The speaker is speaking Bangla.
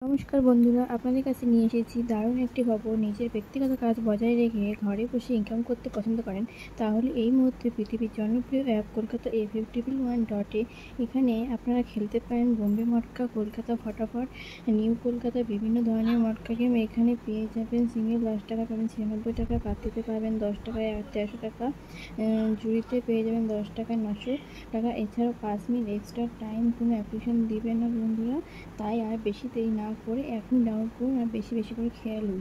নমস্কার বন্ধুরা, আপনাদের কাছে নিয়ে এসেছি দারুণ একটি খবর। নিজের ব্যক্তিগত কাজ বজায় রেখে ঘরে বসে ইনকাম করতে পছন্দ করেন, তাহলে এই মুহূর্তে পৃথিবীর জনপ্রিয় অ্যাপ কলকাতা F111 এখানে আপনারা খেলতে পারেন বোম্বে মটকা, কলকাতা ফটাফট, নিউ কলকাতা, বিভিন্ন ধরনের মটকা গেম এখানে পেয়ে যাবেন। সিঙ্গেল 10 টাকা পাবেন, 96 টাকা, পাতিতে পাবেন 10 টাকায় 1300 টাকা, জুড়িতে পেয়ে যাবেন 10 টাকায় 900 টাকা। এছাড়াও 5 মিনিট এক্সট্রা টাইম কোনো অ্যাপ্লিকেশন দিবে না বন্ধুরা। তাই আর বেশি দেরি না করে এখন ডাউনলোড করুন আর বেশি বেশি করে খেলুন।